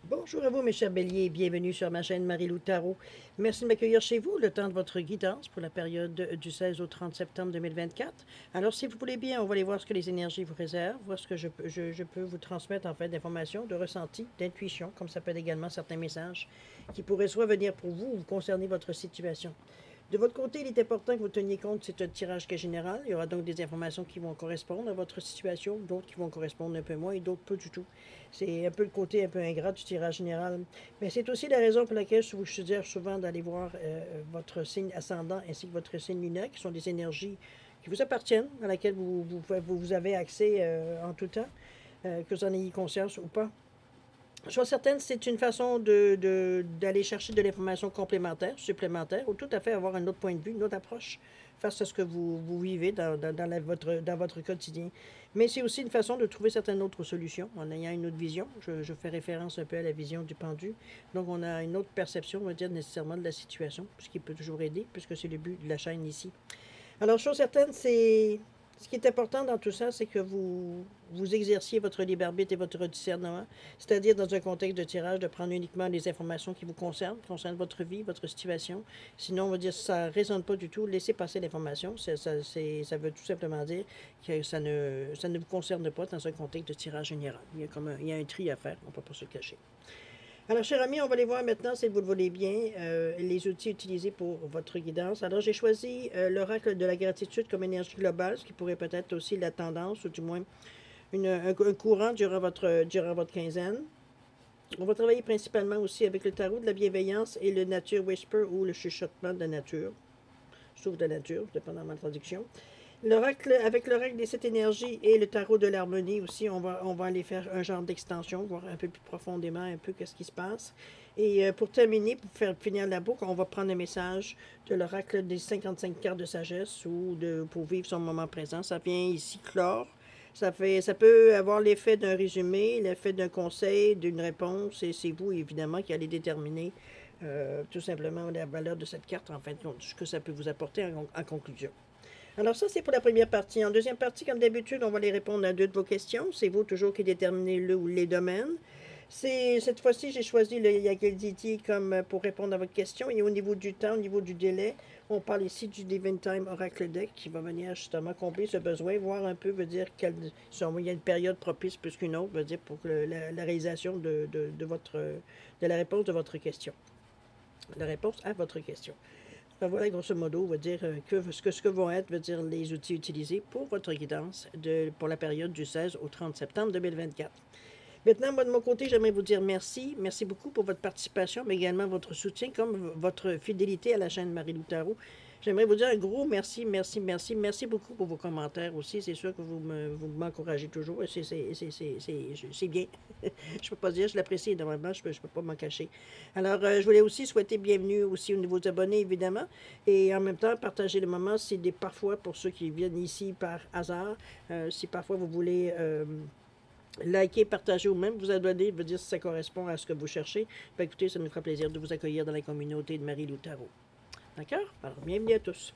Bonjour à vous, mes chers béliers, et bienvenue sur ma chaîne Marie-Lou Tarot. Merci de m'accueillir chez vous, le temps de votre guidance pour la période du 16 au 30 septembre 2024. Alors, si vous voulez bien, on va aller voir ce que les énergies vous réservent, voir ce que je peux vous transmettre en fait d'informations, de ressentis, d'intuition, comme ça peut être également certains messages qui pourraient soit venir pour vous ou concerner votre situation. De votre côté, il est important que vous teniez compte, c'est un tirage qui est général. Il y aura donc des informations qui vont correspondre à votre situation, d'autres qui vont correspondre un peu moins et d'autres pas du tout. C'est un peu le côté un peu ingrat du tirage général. Mais c'est aussi la raison pour laquelle je vous suggère souvent d'aller voir votre signe ascendant ainsi que votre signe lunaire, qui sont des énergies qui vous appartiennent, à laquelle vous avez accès en tout temps, que vous en ayez conscience ou pas. Sois certaine, c'est une façon d'aller chercher de l'information complémentaire, supplémentaire, ou tout à fait avoir un autre point de vue, une autre approche face à ce que vous vivez dans votre quotidien. Mais c'est aussi une façon de trouver certaines autres solutions en ayant une autre vision. Je fais référence un peu à la vision du pendu. Donc, on a une autre perception, on va dire, nécessairement de la situation, ce qui peut toujours aider, puisque c'est le but de la chaîne ici. Alors, chose certaine, c'est ce qui est important dans tout ça, c'est que vous exerciez votre libre arbitre et votre discernement, c'est-à-dire dans un contexte de tirage, de prendre uniquement les informations qui vous concernent votre vie, votre situation. Sinon, on va dire, ça ne résonne pas du tout, laissez passer l'information. Ça veut tout simplement dire que ça ne vous concerne pas dans un contexte de tirage général. Il y a un tri à faire, on ne peut pas se le cacher. Alors, chers amis, on va aller voir maintenant, si vous le voulez bien, les outils utilisés pour votre guidance. Alors, j'ai choisi l'oracle de la gratitude comme énergie globale, ce qui pourrait peut-être aussi la tendance, ou du moins un courant durant votre quinzaine. On va travailler principalement aussi avec le tarot de la bienveillance et le Nature Whisper ou le chuchotement de la nature, souffle de nature, dépendamment de la traduction. L'oracle, avec l'oracle des sept énergies et le tarot de l'harmonie aussi, on va aller faire un genre d'extension, voir un peu plus profondément un peu qu'est-ce qui se passe. Et pour terminer, pour faire finir la boucle, on va prendre un message de l'oracle des 55 cartes de sagesse ou pour vivre son moment présent. Ça vient ici clore. Ça peut avoir l'effet d'un résumé, l'effet d'un conseil, d'une réponse, et c'est vous, évidemment, qui allez déterminer tout simplement la valeur de cette carte, en fin de compte, ce que ça peut vous apporter en conclusion. Alors ça, c'est pour la première partie. En deuxième partie, comme d'habitude, on va aller répondre à deux de vos questions. C'est vous toujours qui déterminez le ou les domaines. Cette fois-ci, j'ai choisi le Yagelditi comme pour répondre à votre question. Et au niveau du temps, au niveau du délai, on parle ici du Divine Time Oracle Deck qui va venir justement combler ce besoin, voir un peu, veut dire qu'il y a une période propice plus qu'une autre, veut dire pour la réalisation de la réponse de votre question. La réponse à votre question. Alors voilà, grosso modo, on va dire ce que vont être les outils utilisés pour votre guidance pour la période du 16 au 30 septembre 2024. Maintenant, moi, de mon côté, j'aimerais vous dire merci. Merci beaucoup pour votre participation, mais également votre soutien, comme votre fidélité à la chaîne Marie-Lou Tarot. J'aimerais vous dire un gros merci, merci, merci. Merci beaucoup pour vos commentaires aussi. C'est sûr que vous m'encouragez toujours. C'est bien. Je ne peux pas dire, je l'apprécie énormément. Je peux pas m'en cacher. Alors, je voulais aussi souhaiter bienvenue aussi aux nouveaux abonnés, évidemment. Et en même temps, partager le moment. C'est parfois, pour ceux qui viennent ici par hasard, si parfois vous voulez... liker, partager ou même vous abonner, veut dire si ça correspond à ce que vous cherchez. Ben, écoutez, ça nous fera plaisir de vous accueillir dans la communauté de Marie-Lou Tarot. D'accord? Alors, bienvenue à tous.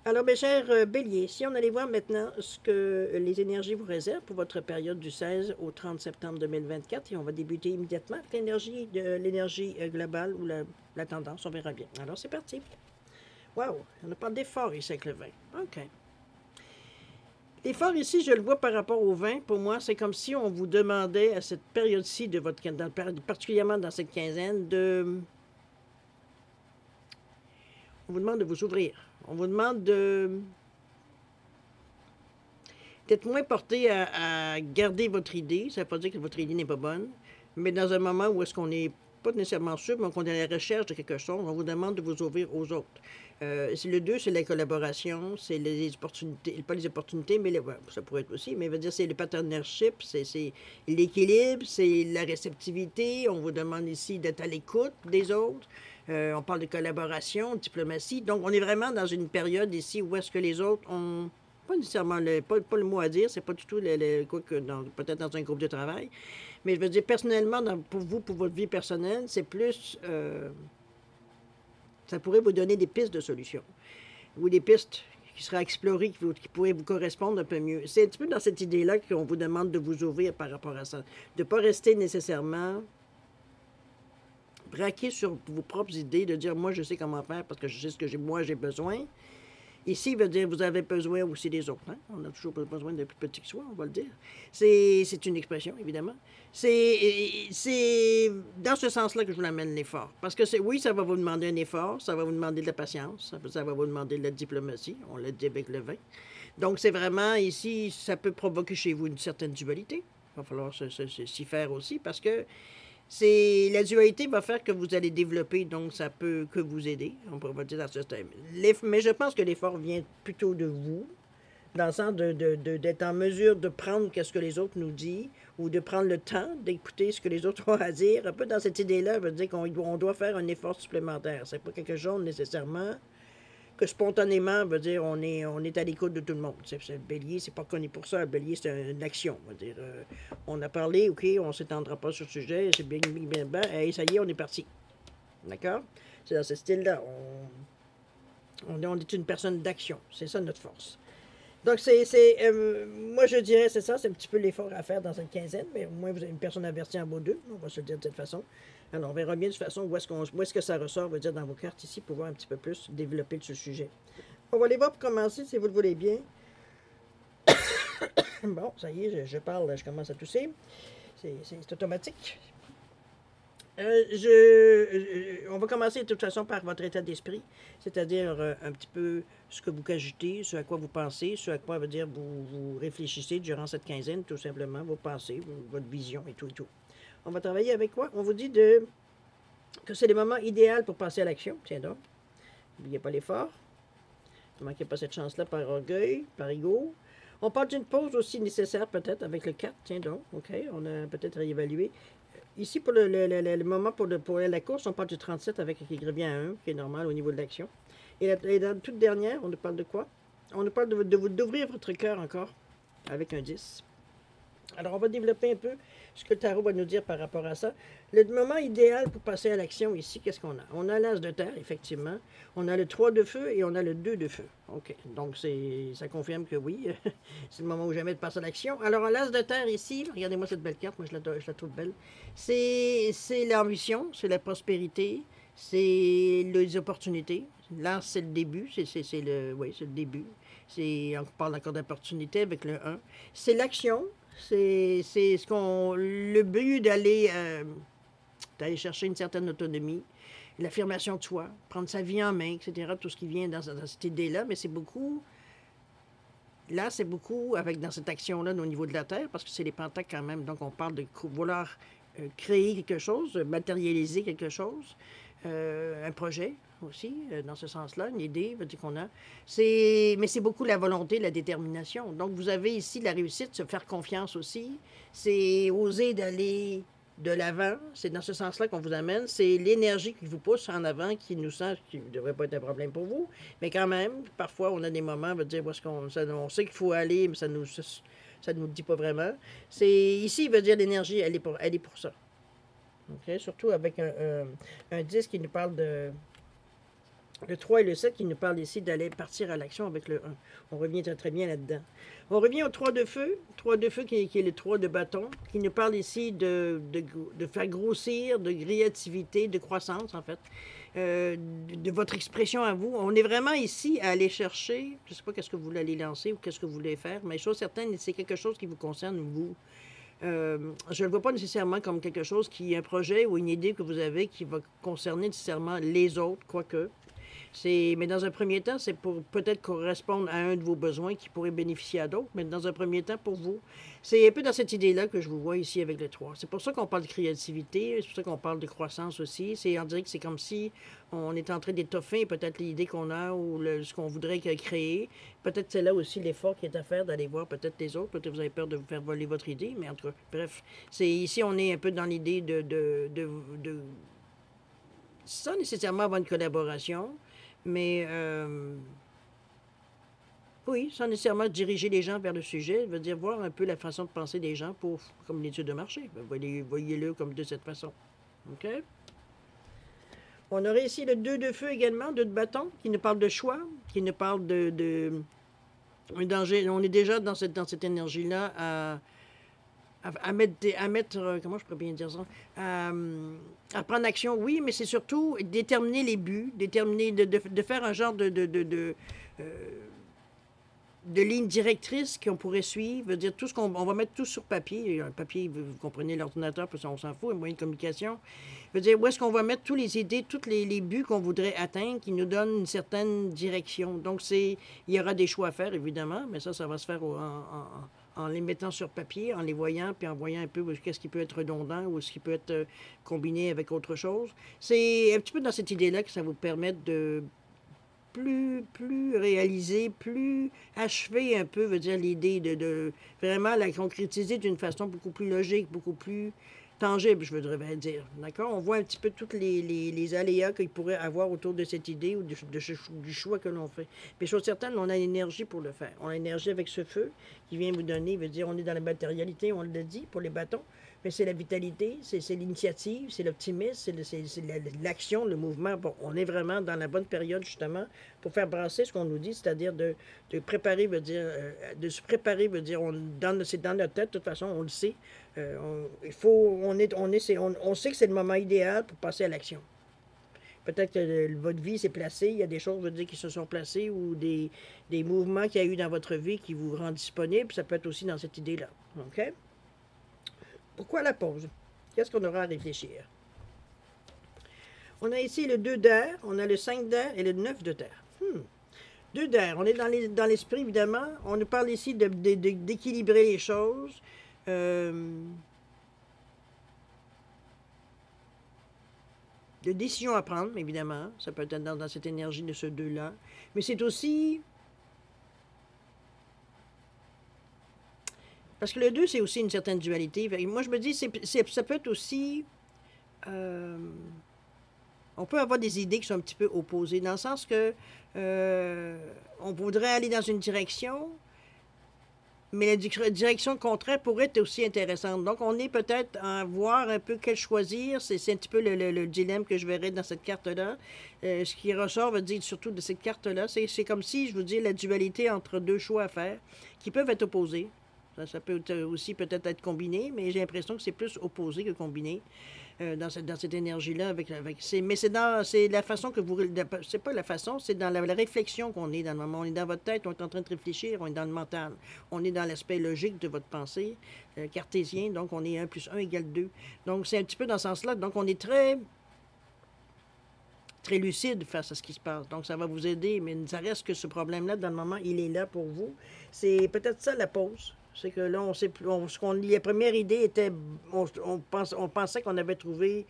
Alors, mes chers béliers, si on allait voir maintenant ce que les énergies vous réservent pour votre période du 16 au 30 septembre 2024, et on va débuter immédiatement avec l'énergie globale ou la tendance, on verra bien. Alors, c'est parti. Wow, on n'a pas d'effort ici avec le vin. OK. L'effort ici, je le vois par rapport au vin. Pour moi, c'est comme si on vous demandait à cette période-ci de votre particulièrement dans cette quinzaine, on vous demande de vous ouvrir. On vous demande d'être moins porté à garder votre idée. Ça ne veut pas dire que votre idée n'est pas bonne, mais dans un moment où est-ce qu'on n'est pas nécessairement sûr, mais qu'on est à la recherche de quelque chose, on vous demande de vous ouvrir aux autres. Le 2, c'est la collaboration, c'est les opportunités, pas les opportunités, mais ça pourrait être aussi, mais veut dire c'est le partnership, c'est l'équilibre, c'est la réceptivité. On vous demande ici d'être à l'écoute des autres. On parle de collaboration, de diplomatie. Donc, on est vraiment dans une période ici où est-ce que les autres ont pas nécessairement pas le mot à dire, c'est pas du tout peut-être dans un groupe de travail. Mais je veux dire, personnellement, pour vous, pour votre vie personnelle, c'est plus... ça pourrait vous donner des pistes de solutions. Ou des pistes qui seraient explorées, qui pourraient vous correspondre un peu mieux. C'est un petit peu dans cette idée-là qu'on vous demande de vous ouvrir par rapport à ça. De ne pas rester nécessairement braquer sur vos propres idées, de dire, moi, je sais comment faire parce que je sais ce que moi, j'ai besoin. Ici, veut dire, vous avez besoin aussi des autres. Hein? On a toujours besoin de plus petit que soi, on va le dire. C'est une expression, évidemment. C'est dans ce sens-là que je vous amène l'effort. Parce que oui, ça va vous demander un effort, ça va vous demander de la patience, ça va vous demander de la diplomatie, on l'a dit avec le vin. Donc, c'est vraiment, ici, ça peut provoquer chez vous une certaine dualité. Il va falloir s'y faire aussi, parce que la dualité va faire que vous allez développer, donc ça peut que vous aider, on va dire dans ce thème. Mais je pense que l'effort vient plutôt de vous, dans le sens d'être en mesure de prendre ce que les autres nous disent, ou de prendre le temps d'écouter ce que les autres ont à dire. Un peu dans cette idée-là, veut dire qu'on doit faire un effort supplémentaire. C'est pas quelque chose nécessairement que spontanément, veut dire, on est à l'écoute de tout le monde. Le bélier, c'est pas connu pour ça. Le bélier, c'est une action. On va dire, on a parlé, OK, on ne s'étendra pas sur le sujet, c'est bien, et ça y est, on est parti. D'accord? C'est dans ce style-là. On est une personne d'action. C'est ça notre force. Donc, moi, je dirais, c'est ça, c'est un petit peu l'effort à faire dans cette quinzaine, mais au moins, vous avez une personne avertie en vos deux, on va se le dire de cette façon. Alors, on verra bien de toute façon où est-ce que ça ressort, veut dire, dans vos cartes ici, pour voir un petit peu plus développer ce sujet. On va aller voir pour commencer, si vous le voulez bien. Bon, ça y est, je parle, je commence à tousser. C'est automatique. On va commencer de toute façon par votre état d'esprit, c'est-à-dire un petit peu ce que vous cogitez, ce à quoi vous pensez, ce à quoi veut dire vous réfléchissez durant cette quinzaine, tout simplement, vos pensées, votre vision et tout et tout. On va travailler avec quoi? On vous dit que c'est le moment idéal pour passer à l'action. Tiens donc, n'oubliez pas l'effort. Ne manquez pas cette chance-là par orgueil, par ego. On parle d'une pause aussi nécessaire peut-être avec le 4. Tiens donc, OK, on a peut-être réévalué. Ici, pour le moment pour la course, on parle du 37 avec qui revient à 1, qui est normal au niveau de l'action. Et dans la toute dernière, on nous parle de quoi? On nous parle d'ouvrir votre cœur encore avec un 10. Alors, on va développer un peu ce que le tarot va nous dire par rapport à ça. Le moment idéal pour passer à l'action ici, qu'est-ce qu'on a? On a l'as de terre, effectivement. On a le 3 de feu et on a le 2 de feu. OK. Donc, ça confirme que oui, c'est le moment où jamais de passer à l'action. Alors, l'as de terre ici, regardez-moi cette belle carte, moi je la trouve belle. C'est l'ambition, c'est la prospérité, c'est les opportunités. L'as, c'est le début, c'est le début. On parle encore d'opportunité avec le 1. C'est l'action. C'est le but d'aller chercher une certaine autonomie, l'affirmation de soi, prendre sa vie en main, etc. Tout ce qui vient dans cette idée-là, mais c'est beaucoup. Là, c'est beaucoup dans cette action-là au niveau de la Terre, parce que c'est les pentacles quand même. Donc, on parle de vouloir créer quelque chose, matérialiser quelque chose, un projet aussi, dans ce sens-là, une idée, veut dire qu'on a. Mais c'est beaucoup la volonté, la détermination. Donc, vous avez ici la réussite, se faire confiance aussi. C'est oser d'aller de l'avant. C'est dans ce sens-là qu'on vous amène. C'est l'énergie qui vous pousse en avant, qui nous sent, qui ne devrait pas être un problème pour vous. Mais quand même, parfois, on a des moments, veut dire, on sait qu'il faut aller, mais ça ne nous dit pas vraiment. Ici, veut dire l'énergie, elle est pour ça. Okay? Surtout avec un 10 qui nous parle de... Le 3 et le 7 qui nous parlent ici d'aller partir à l'action avec le 1. On revient très, très bien là-dedans. On revient au 3 de feu. 3 de feu qui est le 3 de bâton, qui nous parle ici de faire grossir, de créativité, de croissance en fait, de votre expression à vous. On est vraiment ici à aller chercher, je ne sais pas qu'est-ce que vous voulez aller lancer ou qu'est-ce que vous voulez faire, mais chose certaine, c'est quelque chose qui vous concerne, vous. Je ne le vois pas nécessairement comme quelque chose qui est un projet ou une idée que vous avez qui va concerner nécessairement les autres, quoique. Mais dans un premier temps, c'est pour peut-être correspondre à un de vos besoins qui pourrait bénéficier à d'autres, mais dans un premier temps, pour vous. C'est un peu dans cette idée-là que je vous vois ici avec le 3. C'est pour ça qu'on parle de créativité, c'est pour ça qu'on parle de croissance aussi. On dirait que c'est comme si on est en train d'étoffer peut-être l'idée qu'on a ou ce qu'on voudrait créer. Peut-être c'est là aussi l'effort qui est à faire d'aller voir peut-être les autres. Peut-être vous avez peur de vous faire voler votre idée, mais en tout cas, bref. Ici, on est un peu dans l'idée sans nécessairement avoir une collaboration, mais oui, sans nécessairement diriger les gens vers le sujet, veut dire voir un peu la façon de penser des gens comme l'étude de marché. Voyez-le comme de cette façon. OK? On aurait ici le 2 de feu également, 2 de bâton, qui nous parle de choix, qui nous parle de un danger. On est déjà dans cette énergie-là comment je pourrais bien dire ça, à prendre action, oui, mais c'est surtout déterminer les buts, déterminer, de faire un genre de ligne directrice qu'on pourrait suivre, veut dire tout ce qu'on on va mettre tout sur papier. Un papier, vous comprenez, l'ordinateur, parce qu'on s'en fout, un moyen de communication. Veut dire où est-ce qu'on va mettre toutes les idées, tous les buts qu'on voudrait atteindre, qui nous donnent une certaine direction. Donc, il y aura des choix à faire, évidemment, mais ça va se faire en les mettant sur papier, en les voyant, puis en voyant un peu qu'est-ce qui peut être redondant ou ce qui peut être combiné avec autre chose. C'est un petit peu dans cette idée-là que ça vous permet de plus réalisé, plus achevé un peu, veut dire l'idée de vraiment la concrétiser d'une façon beaucoup plus logique, beaucoup plus tangible, je voudrais dire. D'accord? On voit un petit peu tous les aléas qu'il pourrait avoir autour de cette idée ou du choix que l'on fait. Mais chose certaine, on a l'énergie pour le faire. On a l'énergie avec ce feu qui vient vous donner, veut dire, on est dans la matérialité, on l'a dit, pour les bâtons. Mais c'est la vitalité, c'est l'initiative, c'est l'optimisme, c'est l'action, le mouvement. Bon, on est vraiment dans la bonne période, justement, pour faire brasser ce qu'on nous dit, c'est-à-dire de préparer, veut dire, de se préparer, veut dire, c'est dans notre tête, de toute façon, on le sait. On sait que c'est le moment idéal pour passer à l'action. Peut-être que votre vie s'est placée, il y a des choses, veut dire, qui se sont placées ou des mouvements qu'il y a eu dans votre vie qui vous rendent disponible, ça peut être aussi dans cette idée-là. OK? Pourquoi la pause? Qu'est-ce qu'on aura à réfléchir? On a ici le 2 d'air, on a le 5 d'air et le 9 de terre. 2 d'air, on est dans l'esprit, évidemment. On nous parle ici d'équilibrer les choses. De décisions à prendre, évidemment. Ça peut être dans cette énergie de ce 2-là. Mais c'est aussi... Parce que le 2, c'est aussi une certaine dualité. Moi, je me dis, ça peut être aussi... on peut avoir des idées qui sont un petit peu opposées, dans le sens que on voudrait aller dans une direction, mais la direction contraire pourrait être aussi intéressante. Donc, on est peut-être à voir un peu quel choisir. C'est un petit peu le dilemme que je verrais dans cette carte-là. Ce qui ressort, veut dire surtout de cette carte-là, c'est comme si, je vous dis, la dualité entre deux choix à faire, qui peuvent être opposés. Ça peut aussi peut-être être combiné, mais j'ai l'impression que c'est plus opposé que combiné dans cette énergie-là. Mais c'est la façon que vous... C'est pas la façon, c'est dans la réflexion qu'on est dans le moment. On est dans votre tête, on est en train de réfléchir, on est dans le mental. On est dans l'aspect logique de votre pensée, cartésien, donc on est 1 + 1 = 2. Donc c'est un petit peu dans ce sens-là. Donc on est très lucide face à ce qui se passe. Donc, ça va vous aider, mais ça reste que ce problème-là, dans le moment, il est là pour vous. C'est peut-être ça, la pause. C'est que là, on sait plus... la première idée était... On pensait qu'on avait trouvé...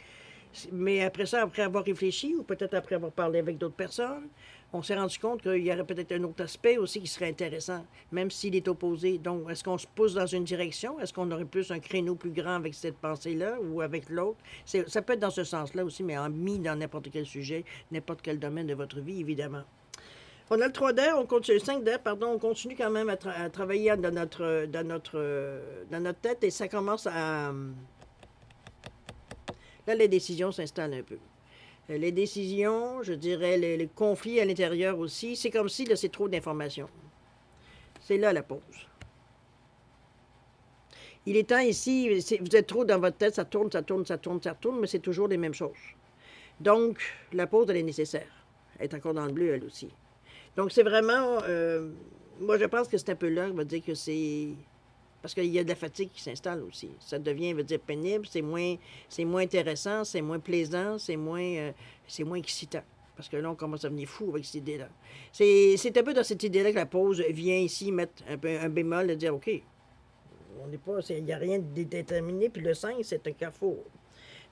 Mais après ça, après avoir réfléchi, ou peut-être après avoir parlé avec d'autres personnes, on s'est rendu compte qu'il y aurait peut-être un autre aspect aussi qui serait intéressant, même s'il est opposé. Donc, est-ce qu'on se pousse dans une direction? Est-ce qu'on aurait plus un créneau plus grand avec cette pensée-là ou avec l'autre? Ça peut être dans ce sens-là aussi, mais mis dans n'importe quel sujet, n'importe quel domaine de votre vie, évidemment. On a le 3 d'air, le 5 d'air, pardon, on continue quand même à travailler dans notre tête et ça commence à... Là, les décisions s'installent un peu. Les décisions, je dirais, les conflits à l'intérieur aussi, c'est comme si là, c'est trop d'informations. C'est là la pause. Il est temps ici, vous êtes trop dans votre tête, ça tourne, mais c'est toujours les mêmes choses. Donc, la pause, elle est nécessaire. Elle est encore dans le bleu, elle aussi. Donc, c'est vraiment... moi, je pense que c'est un peu là, on va dire que c'est... Parce qu'il y a de la fatigue qui s'installe aussi. Ça devient, veut dire, pénible, c'est moins intéressant, c'est moins plaisant, c'est moins excitant. Parce que là, on commence à venir fou avec cette idée-là. C'est un peu dans cette idée-là que la pause vient ici mettre un bémol et dire, OK, on n'est pas... Il n'y a rien de déterminé, puis le 5, c'est un carrefour.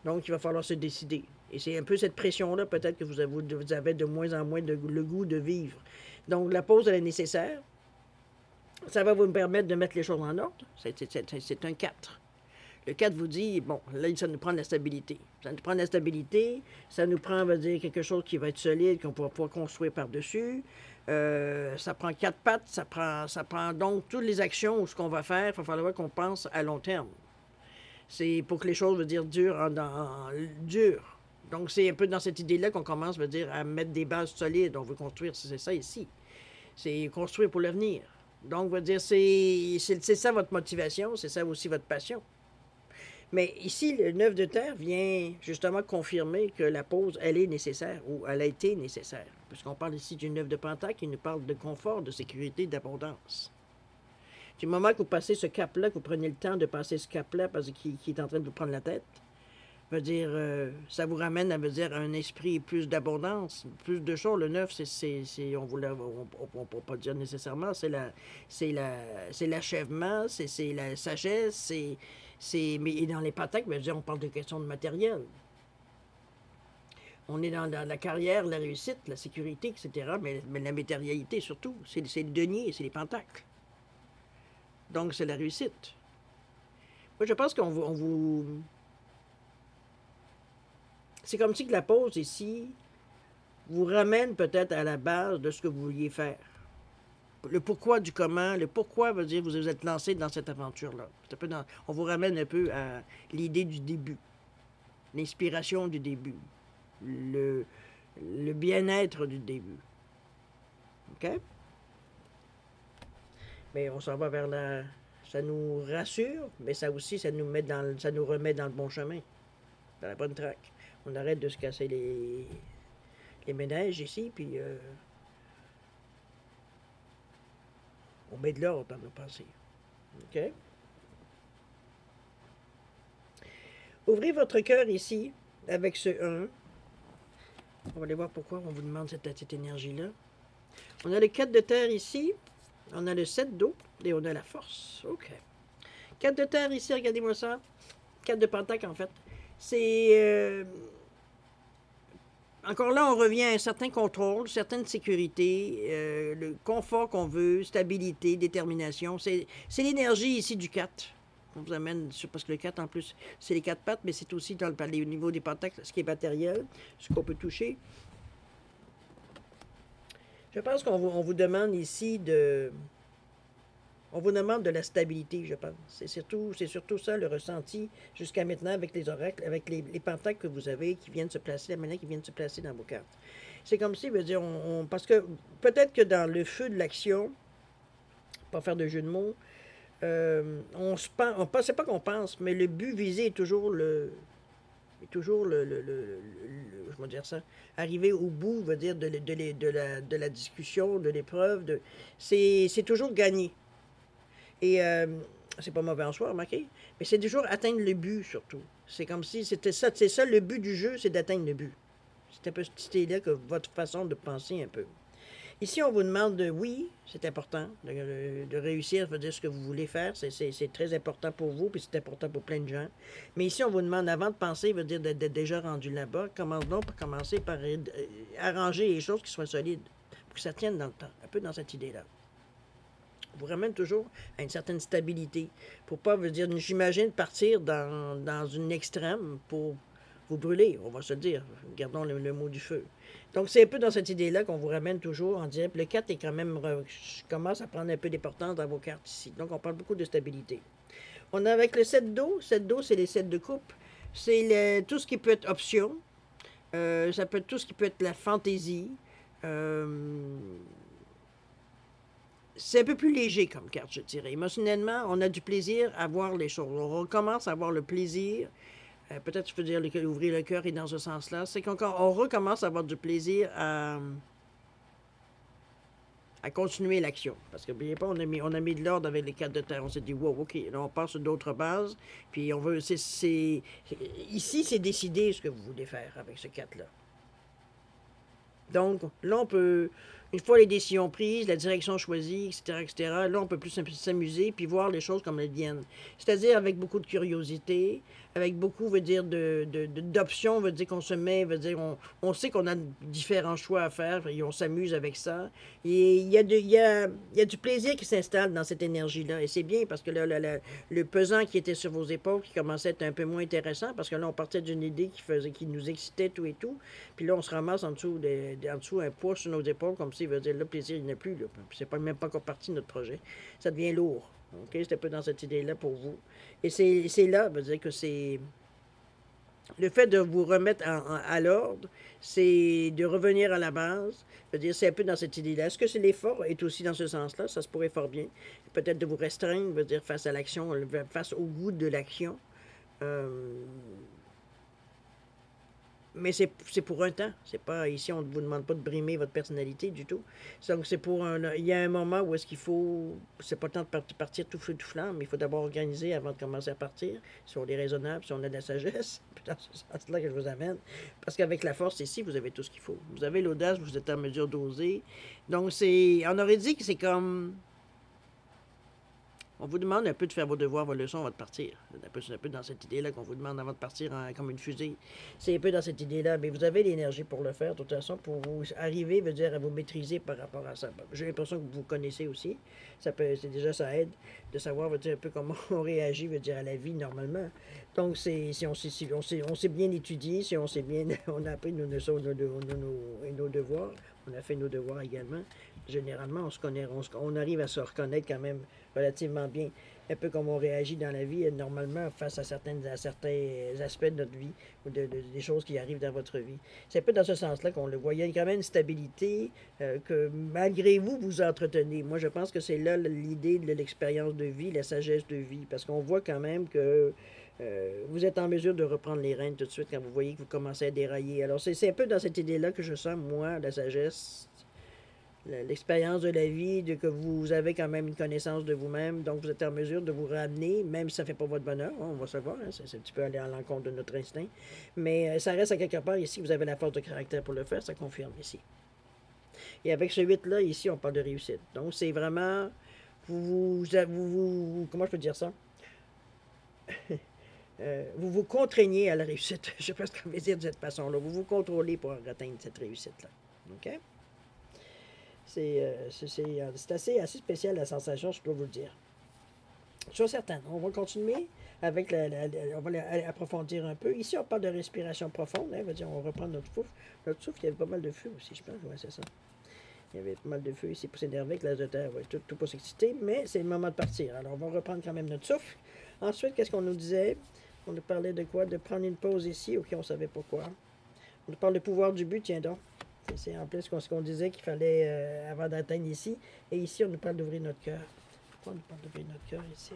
Donc, il va falloir se décider. Et c'est un peu cette pression-là, peut-être, que vous avez de moins en moins le goût de vivre. Donc, la pause, elle est nécessaire. Ça va vous permettre de mettre les choses en ordre. C'est un 4. Le 4 vous dit, bon, là, ça nous prend de la stabilité. Ça nous prend de la stabilité, ça nous prend, on va dire, quelque chose qui va être solide, qu'on pourra pouvoir construire par-dessus. Ça prend 4 pattes, ça prend donc toutes les actions ou ce qu'on va faire, il va falloir qu'on pense à long terme. C'est pour que les choses, veut dire, durent. Donc, c'est un peu dans cette idée-là qu'on commence, veut dire, à mettre des bases solides. On veut construire, c'est ça ici. C'est construire pour l'avenir. Donc, veut dire, c'est ça votre motivation, c'est ça aussi votre passion. Mais ici, le 9 de terre vient justement confirmer que la pause, elle est nécessaire ou elle a été nécessaire. Puisqu'on parle ici du 9 de pentacle qui nous parle de confort, de sécurité, d'abondance. Du moment que vous passez ce cap-là, que vous prenez le temps de passer ce cap-là parce qu'il est en train de vous prendre la tête, veut dire, ça vous ramène à veut dire un esprit plus d'abondance, plus de choses. Le 9, on ne peut pas dire nécessairement, c'est l'achèvement, c'est la sagesse, mais dans les pentacles, veut dire, on parle de questions de matériel. On est dans la carrière, la réussite, la sécurité, etc. Mais la matérialité surtout, c'est le denier, c'est les pentacles. Donc, c'est la réussite. Moi, je pense qu'on vous... C'est comme si que la pause ici vous ramène peut-être à la base de ce que vous vouliez faire. Le pourquoi du comment, le pourquoi veut dire que vous êtes lancé dans cette aventure-là. On vous ramène un peu à l'idée du début, l'inspiration du début, le bien-être du début. OK? Mais on s'en va vers la... Ça nous rassure, mais ça aussi, ça nous remet dans le bon chemin, dans la bonne traque. On arrête de se casser les ménages ici, puis on met de l'ordre dans nos pensées. OK? Ouvrez votre cœur ici, avec ce 1. On va aller voir pourquoi on vous demande cette énergie-là. On a le 4 de terre ici, on a le 7 d'eau, et on a la force. OK. 4 de terre ici, regardez-moi ça. 4 de pentacle, en fait. C'est... Encore là, on revient à un certain contrôle, certaine sécurité, le confort qu'on veut, stabilité, détermination. C'est l'énergie ici du 4 qu'on vous amène, parce que le 4 en plus, c'est les 4 pattes, mais c'est aussi dans au niveau des pentacles, ce qui est matériel, ce qu'on peut toucher. Je pense qu'on vous demande ici de... On vous demande de la stabilité, je pense. C'est surtout ça le ressenti jusqu'à maintenant avec les oracles, avec les pentacles que vous avez qui viennent se placer, la manière qui viennent se placer dans vos cartes. C'est comme si, veut dire, parce que peut-être que dans le feu de l'action, pas faire de jeu de mots, c'est pas qu'on pense, mais le but visé est toujours je vais dire ça, arriver au bout, veut dire, de la discussion, de l'épreuve, c'est toujours gagner. Et c'est pas mauvais en soi, remarquez, mais c'est toujours atteindre le but, surtout. C'est comme si c'est ça le but du jeu, c'est d'atteindre le but. C'est un peu cette idée-là que votre façon de penser un peu. Ici, on vous demande oui, c'est important, de réussir, veut dire ce que vous voulez faire, c'est très important pour vous, puis c'est important pour plein de gens. Mais ici, on vous demande, avant de penser, veut dire d'être déjà rendu là-bas, commencer par arranger les choses qui soient solides, pour que ça tienne dans le temps, un peu dans cette idée-là. Vous ramène toujours à une certaine stabilité. Pour pas, veut dire, j'imagine, partir dans une extrême pour vous brûler, on va se le dire. Gardons le mot du feu. Donc, c'est un peu dans cette idée-là qu'on vous ramène toujours en disant, le 4 est quand même, commence à prendre un peu d'importance dans vos cartes ici. Donc, on parle beaucoup de stabilité. On a avec le 7 d'eau. 7 d'eau, c'est les 7 de coupe. C'est tout ce qui peut être option. Ça peut être tout ce qui peut être la fantaisie. C'est un peu plus léger comme carte, je dirais. Émotionnellement, on a du plaisir à voir les choses. On recommence à avoir le plaisir. Peut-être je peux dire ouvrir le cœur et dans ce sens-là. C'est qu'on recommence à avoir du plaisir à continuer l'action. Parce que, n'oubliez pas, on a mis de l'ordre avec les cartes de terre. On s'est dit, wow, OK, là, on passe sur d'autres bases. Puis on veut. Ici, c'est décider ce que vous voulez faire avec ce 4-là. Donc, là, on peut, une fois les décisions prises, la direction choisie, etc., là, on peut plus s'amuser puis voir les choses comme elles viennent. C'est-à-dire avec beaucoup de curiosité, avec beaucoup, veut dire, d'options, veut dire qu'on se met, veut dire, on sait qu'on a différents choix à faire et on s'amuse avec ça. Et il y a du plaisir qui s'installe dans cette énergie-là. Et c'est bien parce que là, le pesant qui était sur vos épaules, qui commençait à être un peu moins intéressant, parce que là, on partait d'une idée qui nous excitait tout et tout. Puis là, on se ramasse en dessous un poids sur nos épaules, comme si, veut dire, le plaisir, il n'est plus. C'est même pas encore parti de notre projet. Ça devient lourd. OK? C'est un peu dans cette idée-là pour vous. Et c'est là, veut dire que c'est Le fait de vous remettre à l'ordre, c'est de revenir à la base. Je veux dire, c'est un peu dans cette idée-là. Est-ce que c'est l'effort est aussi dans ce sens-là? Ça se pourrait fort bien. Peut-être de vous restreindre, veut dire, face à l'action, face au goût de l'action. Euh, Mais c'est pour un temps. C'est pas ici, on ne vous demande pas de brimer votre personnalité du tout. Donc c'est pour un. Il y a un moment où est-ce qu'il faut. C'est pas le temps de partir tout feu tout flamme, mais il faut d'abord organiser avant de commencer à partir. Si on est raisonnable, si on a de la sagesse, c'est dans ce sens-là que je vous amène. Parce qu'avec la force ici, vous avez tout ce qu'il faut. Vous avez l'audace, vous êtes en mesure d'oser. Donc c'est. On aurait dit que c'est comme. On vous demande un peu de faire vos devoirs, vos leçons avant de partir. C'est un peu dans cette idée-là qu'on vous demande avant de partir comme une fusée. C'est un peu dans cette idée-là, mais vous avez l'énergie pour le faire, de toute façon, pour vous arriver, veut dire, à vous maîtriser par rapport à ça. J'ai l'impression que vous connaissez aussi. Déjà, ça aide de savoir, veut dire, un peu comment on réagit, veut dire, à la vie normalement. Donc, si on s'est bien étudié, si on s'est bien, on a appris nos leçons, nos devoirs, on a fait nos devoirs également. Généralement, on se connaît, on arrive à se reconnaître quand même relativement bien, un peu comme on réagit dans la vie normalement face à certains aspects de notre vie ou des choses qui arrivent dans votre vie. C'est un peu dans ce sens-là qu'on le voit. Il y a quand même une stabilité que malgré vous, vous entretenez. Moi, je pense que c'est là l'idée de l'expérience de vie, la sagesse de vie, parce qu'on voit quand même que vous êtes en mesure de reprendre les rênes tout de suite quand vous voyez que vous commencez à dérailler. Alors, c'est un peu dans cette idée-là que je sens, moi, la sagesse, l'expérience de la vie, que vous avez quand même une connaissance de vous-même, donc vous êtes en mesure de vous ramener, même si ça ne fait pas votre bonheur, on va savoir, hein, c'est un petit peu aller à l'encontre de notre instinct, mais ça reste à quelque part ici, vous avez la force de caractère pour le faire, ça confirme ici. Et avec ce 8-là, ici, on parle de réussite. Donc c'est vraiment, comment je peux dire ça? Vous vous contraignez à la réussite, je sais pas ce qu'on veut dire de cette façon-là, vous vous contrôlez pour atteindre cette réussite-là. OK? C'est assez spécial la sensation, je dois vous le dire. Je suis certain. On va continuer avec on va approfondir un peu. Ici, on parle de respiration profonde. Hein, on reprend notre souffle. Notre souffle, il y avait pas mal de feu aussi, je pense. Ouais, c'est ça. Il y avait pas mal de feu ici pour s'énerver avec l'as de terre. Ouais, tout pour s'exciter, mais c'est le moment de partir. Alors, on va reprendre quand même notre souffle. Ensuite, qu'est-ce qu'on nous disait? On nous parlait de quoi? De prendre une pause ici. OK, on savait pas quoi. On nous parle du pouvoir du but, tiens donc. C'est en plus ce qu'on disait qu'il fallait avant d'atteindre ici. Et ici, on nous parle d'ouvrir notre cœur. Pourquoi on nous parle d'ouvrir notre cœur ici?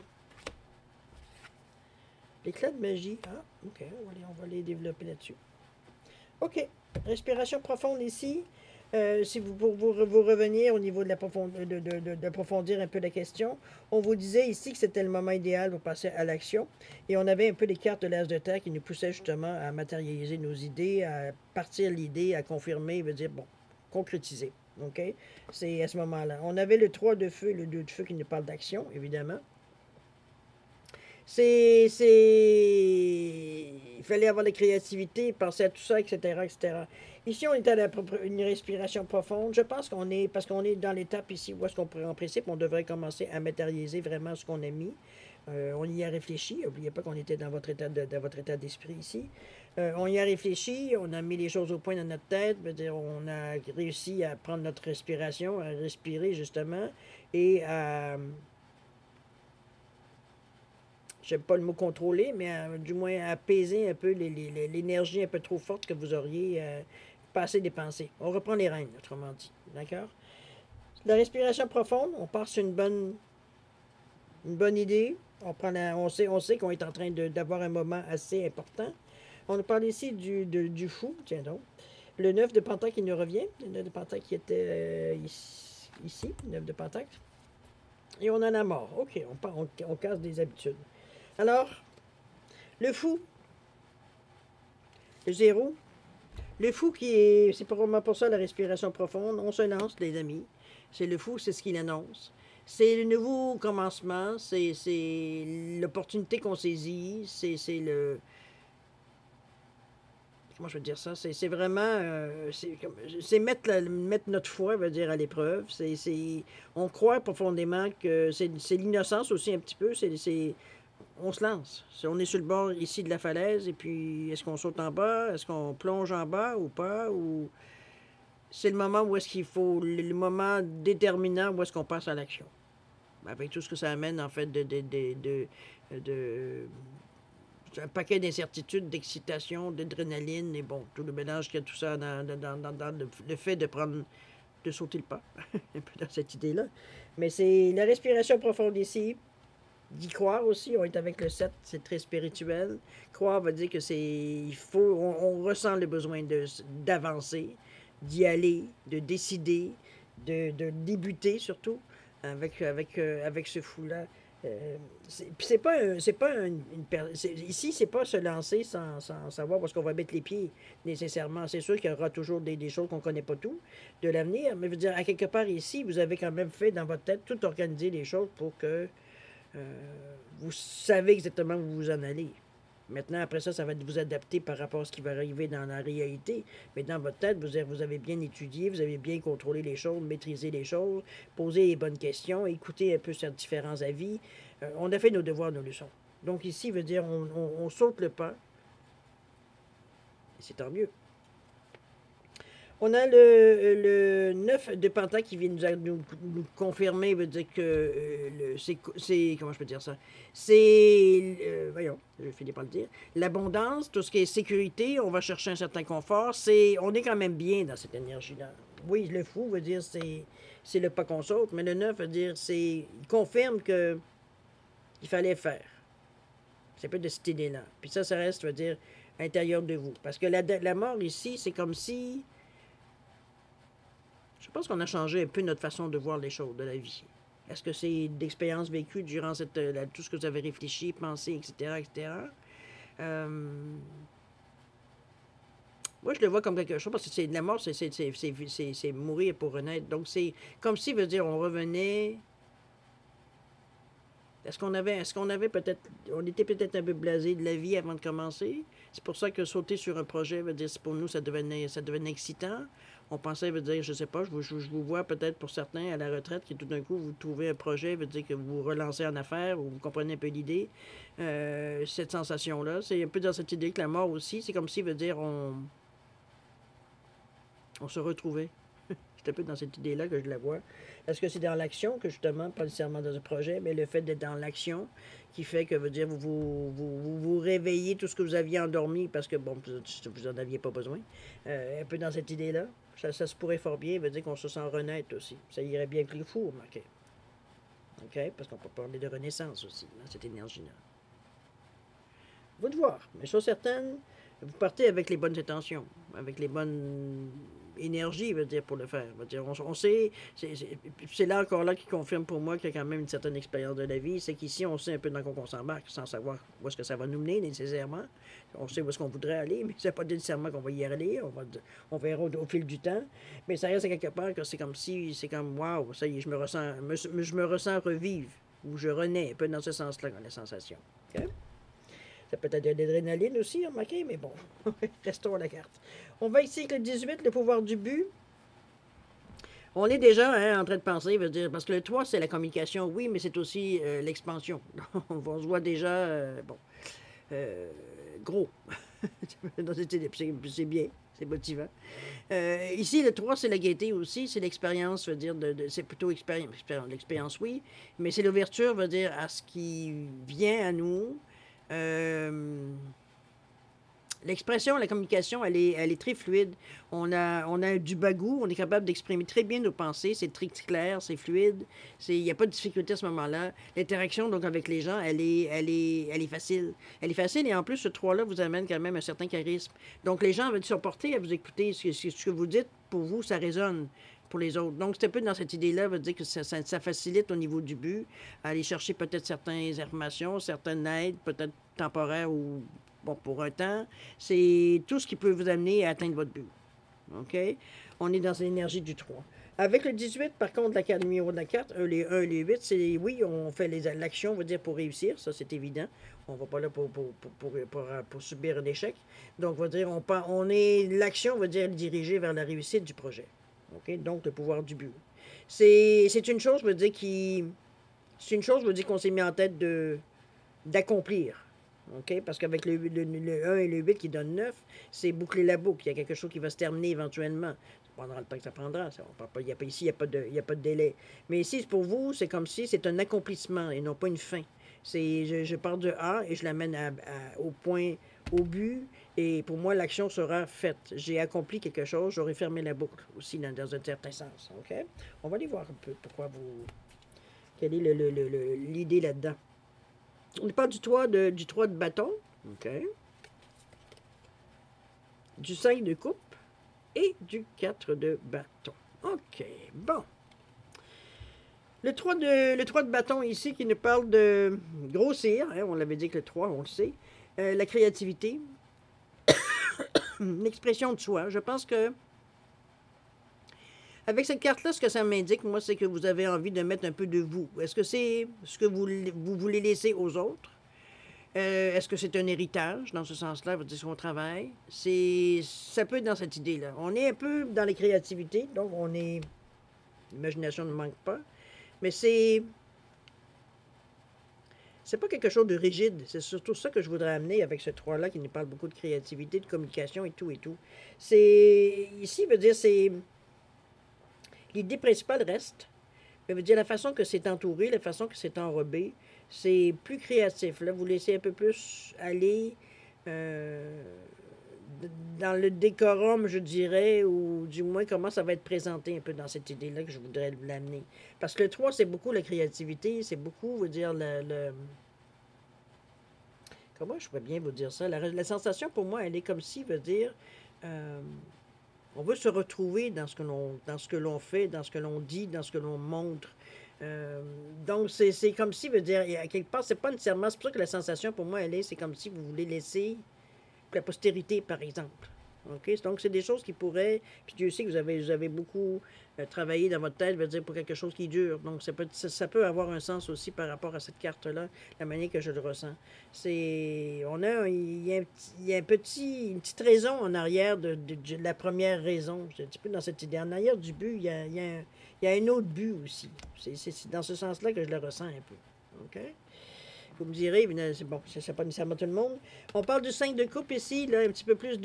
L'éclat de magie. Ah, OK. On va les développer là-dessus. OK. Respiration profonde ici. Si pour vous revenir au niveau d'approfondir un peu la question, on vous disait ici que c'était le moment idéal pour passer à l'action. Et on avait un peu les cartes de l'as de terre qui nous poussaient justement à matérialiser nos idées, à partir l'idée, à confirmer, veut dire, bon, concrétiser. OK? C'est à ce moment-là. On avait le 3 de feu et le 2 de feu qui nous parle d'action, évidemment. Il fallait avoir de la créativité, penser à tout ça, etc., etc. Ici, on est à une respiration profonde. Je pense qu'on est, parce qu'on est dans l'étape ici où est-ce qu'on pourrait, en principe, on devrait commencer à matérialiser vraiment ce qu'on a mis. On y a réfléchi. N'oubliez pas qu'on était dans votre état d'esprit ici. On y a réfléchi, on a mis les choses au point dans notre tête. On a réussi à prendre notre respiration, à respirer justement, et à j'aime pas le mot contrôler, mais du moins apaiser un peu l'énergie un peu trop forte que vous auriez passé dépenser. On reprend les rênes, autrement dit. D'accord? La respiration profonde, on part sur une bonne idée. On sait qu'on est en train d'avoir un moment assez important. On nous parle ici du fou, tiens donc. Le 9 de Pentacle qui nous revient. Le 9 de Pentacle qui était ici, 9 de Pentacle. Et on en a mort. OK, on casse des habitudes. Alors, le fou, le 0, le fou c'est probablement pour ça la respiration profonde, on se lance, les amis. C'est le fou, c'est ce qu'il annonce. C'est le nouveau commencement, c'est l'opportunité qu'on saisit, c'est le... Comment je veux dire ça? C'est vraiment... c'est mettre notre foi, veut dire, à l'épreuve. On croit profondément que c'est l'innocence aussi un petit peu, on se lance. On est sur le bord ici de la falaise, et puis est-ce qu'on saute en bas? Est-ce qu'on plonge en bas ou pas? Ou c'est le moment où est-ce qu'il faut, le moment déterminant où est-ce qu'on passe à l'action? Avec tout ce que ça amène, en fait, un paquet d'incertitudes, d'excitation, d'adrénaline, et bon, tout le mélange qu'il y a tout ça dans le fait de prendre, de sauter le pas, un peu dans cette idée-là. Mais c'est la respiration profonde ici, d'y croire aussi, on est avec le 7, c'est très spirituel. Croire veut dire que c'est, il faut, on ressent le besoin d'avancer, d'y aller, de décider, de débuter surtout, avec ce fou-là. Puis c'est pas ici, c'est pas se lancer sans savoir où est-ce qu'on va mettre les pieds nécessairement. C'est sûr qu'il y aura toujours des choses qu'on ne connaît pas tout de l'avenir, mais je veux dire, à quelque part ici, vous avez quand même fait dans votre tête tout organiser les choses pour que vous savez exactement où vous en allez. Maintenant, après ça, ça va être vous adapter par rapport à ce qui va arriver dans la réalité. Mais dans votre tête, vous avez bien étudié, vous avez bien contrôlé les choses, maîtrisé les choses, posé les bonnes questions, écouté un peu sur différents avis. On a fait nos devoirs, nos leçons. Donc ici, veut dire, on saute le pas. C'est tant mieux. On a le 9 de Pentacle qui vient nous confirmer, veut dire que c'est, comment je peux dire ça? C'est, voyons, je finis par le dire, l'abondance, tout ce qui est sécurité, on va chercher un certain confort, on est quand même bien dans cette énergie-là. Oui, le fou veut dire c'est le pas qu'on saute, mais le 9 veut dire il confirme que il fallait faire. C'est pas de cette idée-là. Puis ça reste, veut dire, à l'intérieur de vous. Parce que la mort ici, c'est comme si... Je pense qu'on a changé un peu notre façon de voir les choses, de la vie. Est-ce que c'est d'expériences vécues durant tout ce que vous avez réfléchi, pensé, etc., etc.? Moi, je le vois comme quelque chose, parce que la mort, c'est mourir pour renaître. Donc, c'est comme si, veut dire, on revenait... Est-ce qu'on avait peut-être... On était peut-être un peu blasé de la vie avant de commencer? C'est pour ça que sauter sur un projet, veut dire, pour nous, ça devenait excitant. On pensait, veut dire, je sais pas, je vous vois peut-être pour certains à la retraite, qui tout d'un coup, vous trouvez un projet, veut dire que vous vous relancez en affaires, ou vous comprenez un peu l'idée. Cette sensation-là, c'est un peu dans cette idée que la mort aussi, c'est comme si, veut dire, on se retrouvait. C'est un peu dans cette idée-là que je la vois. Est-ce que c'est dans l'action que justement, pas nécessairement dans un projet, mais le fait d'être dans l'action qui fait que, veut dire, vous réveillez tout ce que vous aviez endormi parce que, bon, vous n'en aviez pas besoin. Un peu dans cette idée-là. Ça se pourrait fort bien, veut dire qu'on se sent renaître aussi. Ça irait bien que le fou, remarquez. OK? Parce qu'on peut parler de renaissance aussi, dans cette énergie-là. Vous de voir. Mais chose certaine, vous partez avec les bonnes intentions, avec les bonnes énergies, veut dire, pour le faire. Veut dire, on sait, c'est là encore là qui confirme pour moi qu'il y a quand même une certaine expérience de la vie, c'est qu'ici, on sait un peu dans quoi on s'embarque, sans savoir où est-ce que ça va nous mener nécessairement. On sait où est-ce qu'on voudrait aller, mais c'est pas nécessairement qu'on va y aller, on verra au fil du temps. Mais ça reste à quelque part que c'est comme si, c'est comme, waouh, ça y est, je me ressens revivre, ou je renais, un peu dans ce sens-là, dans la sensation. Okay? Ça peut être de l'adrénaline aussi, remarquez, mais bon, restons à la carte. On va ici avec le 18, le pouvoir du but. On est déjà en train de penser, veut dire, parce que le 3, c'est la communication, oui, mais c'est aussi l'expansion. On se voit déjà, gros. C'est bien, c'est motivant. Ici, le 3, c'est la gaieté aussi, c'est l'expérience, veut dire, c'est plutôt l'expérience, oui, mais c'est l'ouverture, veut dire, à ce qui vient à nous. L'expression, la communication, elle est très fluide. On a du bagou, on est capable d'exprimer très bien nos pensées, c'est très clair, c'est fluide, il n'y a pas de difficulté à ce moment-là. L'interaction donc avec les gens, elle est facile. Elle est facile et en plus, ce 3-là vous amène quand même un certain charisme. Donc les gens veulent se porter à vous écouter. Ce que vous dites, pour vous, ça résonne pour les autres. Donc, c'est un peu dans cette idée-là, veut dire que ça facilite au niveau du but, aller chercher peut-être certaines informations, certaines aides, peut-être temporaires ou bon, pour un temps. C'est tout ce qui peut vous amener à atteindre votre but. OK? On est dans l'énergie du 3. Avec le 18, par contre, le numéro de la carte, les 1 et les 8, c'est oui, on fait l'action, on va dire, pour réussir, ça c'est évident. On ne va pas là pour subir un échec. Donc, on va dire, l'action, on va dire, dirigée vers la réussite du projet. OK? Donc, le pouvoir du but. C'est une chose, je veux dire, qu'on s'est mis en tête d'accomplir. OK? Parce qu'avec le 1 et le 8 qui donne 9, c'est boucler la boucle. Il y a quelque chose qui va se terminer éventuellement. Ça prendra le temps que ça prendra. Ici, il n'y a pas de délai. Mais ici, pour vous, c'est comme si c'est un accomplissement et non pas une fin. Je pars de A et je l'amène au point, au but. Et pour moi, l'action sera faite. J'ai accompli quelque chose, j'aurai fermé la boucle aussi dans un certain sens. OK? On va aller voir un peu pourquoi vous... Quelle est l'idée là-dedans. On parle du 3 de bâton. OK? Du 5 de coupe et du 4 de bâton. OK, bon. Le 3 de bâton ici qui nous parle de grossir, hein, on l'avait dit que le 3, on le sait, la créativité, l'expression de soi. Je pense que avec cette carte-là, ce que ça m'indique, moi, c'est que vous avez envie de mettre un peu de vous. Est-ce que c'est ce que vous voulez laisser aux autres? Est-ce que c'est un héritage, dans ce sens-là, vous dites son travail? Ça peut être dans cette idée-là. On est un peu dans les créativités, donc on est... L'imagination ne manque pas. Mais c'est pas quelque chose de rigide. C'est surtout ça que je voudrais amener avec ce 3-là qui nous parle beaucoup de créativité, de communication et tout et tout. Ici, veut dire, c'est... L'idée principale reste. Ça veut dire la façon que c'est entouré, la façon que c'est enrobé. C'est plus créatif. Là, vous laissez un peu plus aller dans le décorum, je dirais, ou du moins comment ça va être présenté un peu dans cette idée-là que je voudrais l'amener. Parce que le 3, c'est beaucoup la créativité, c'est beaucoup, veut dire, comment je pourrais bien vous dire ça? La sensation, pour moi, elle est comme si, veut dire, on veut se retrouver dans ce que l'on fait, dans ce que l'on dit, dans ce que l'on montre. Donc, c'est comme si, veut dire, à quelque part, c'est pas nécessairement, c'est pour ça que la sensation, pour moi, c'est comme si vous voulez laisser la postérité, par exemple. OK? Donc, c'est des choses qui pourraient... Puis Dieu sait que vous avez beaucoup travaillé dans votre tête, veut dire, pour quelque chose qui dure. Donc, ça peut avoir un sens aussi par rapport à cette carte-là, la manière que je le ressens. Il y a une petite raison en arrière de la première raison. C'est un petit peu dans cette idée. En arrière du but, il y a un autre but aussi. C'est dans ce sens-là que je le ressens un peu. OK? Vous me direz, c'est bon, c'est pas nécessairement tout le monde. On parle du 5 de coupe ici, là, un petit peu plus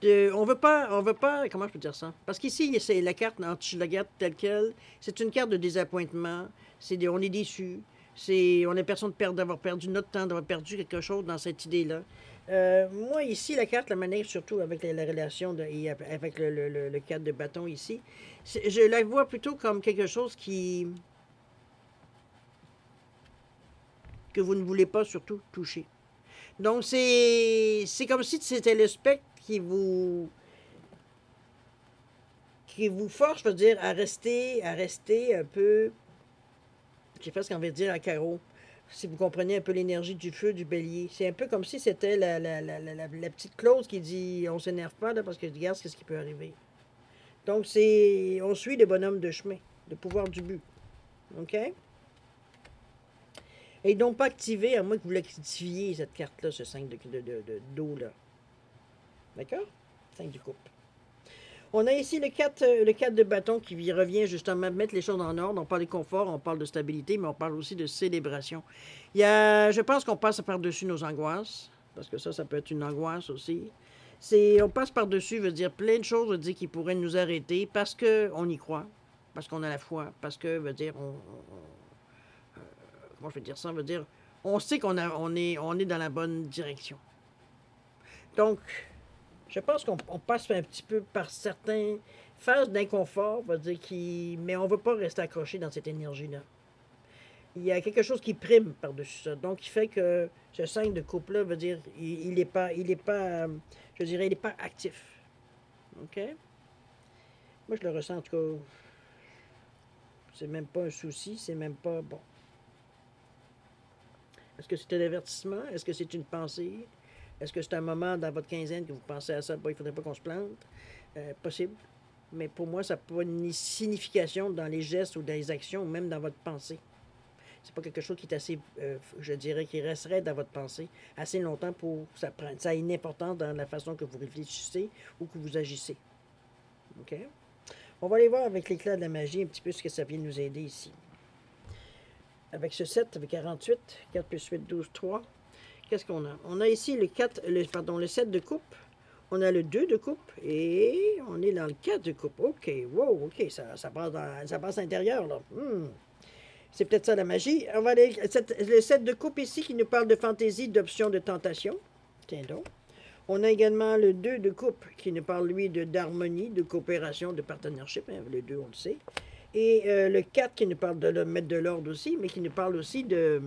on veut pas, comment je peux dire ça? Parce qu'ici, c'est la carte, je la garde telle quelle, c'est une carte de désappointement, on est déçu, on a l'impression d'avoir perdu notre temps, d'avoir perdu quelque chose dans cette idée-là. Moi, ici, la carte, la manière, surtout avec la relation avec le 4 de bâton ici, je la vois plutôt comme quelque chose que vous ne voulez pas surtout toucher. Donc, c'est comme si c'était le spectre qui vous force, je veux dire, à rester un peu, j'ai presque envie de dire à carreau, si vous comprenez un peu l'énergie du feu du bélier. C'est un peu comme si c'était la petite clause qui dit, on s'énerve pas, là, parce que regarde ce qui peut arriver. Donc, on suit le bonhomme de chemin, le pouvoir du but. OK? Et donc pas activé, à moins que vous l'activiez, cette carte-là, ce 5 d'eau-là. D'accord? 5 de coupe. On a ici le 4 de bâton qui revient justement mettre les choses en ordre. On parle de confort, on parle de stabilité, mais on parle aussi de célébration. Je pense qu'on passe par-dessus nos angoisses, parce que ça peut être une angoisse aussi. On passe par-dessus, veut dire plein de choses, veut dire qui pourraient nous arrêter parce qu'on y croit, parce qu'on a la foi, parce que, veut dire, comment je veux dire ça? Veut dire, on sait qu'on est dans la bonne direction. Donc, je pense qu'on passe un petit peu par certaines phases d'inconfort, mais on ne veut pas rester accroché dans cette énergie-là. Il y a quelque chose qui prime par-dessus ça. Donc, il fait que ce 5 de coupe-là, veut dire, il n'est pas, je dirais, il n'est pas actif. OK? Moi, je le ressens, en tout cas, c'est même pas un souci, c'est même pas bon. Est-ce que c'est un avertissement? Est-ce que c'est une pensée? Est-ce que c'est un moment dans votre quinzaine que vous pensez à ça? Bon, il ne faudrait pas qu'on se plante. Possible. Mais pour moi, ça n'a pas une signification dans les gestes ou dans les actions, ou même dans votre pensée. C'est pas quelque chose qui est assez, je dirais, qui resterait dans votre pensée assez longtemps pour que ça ait une importance dans la façon que vous réfléchissez ou que vous agissez. OK? On va aller voir avec l'éclat de la magie un petit peu ce que ça vient nous aider ici. Avec ce 7, avec 48, 4 plus 8, 12, 3. Qu'est-ce qu'on a? On a ici le 7 de coupe. On a le 2 de coupe. Et on est dans le 4 de coupe. OK, wow, OK, ça passe à l'intérieur, là. C'est peut-être ça la magie. On va aller, le 7 de coupe ici qui nous parle de fantaisie, d'options, de tentation. Tiens donc. On a également le 2 de coupe qui nous parle, lui, d'harmonie, de coopération, de partenariat. Hein, le 2, on le sait. Et le 4 qui nous parle de mettre de l'ordre aussi, mais qui nous parle aussi de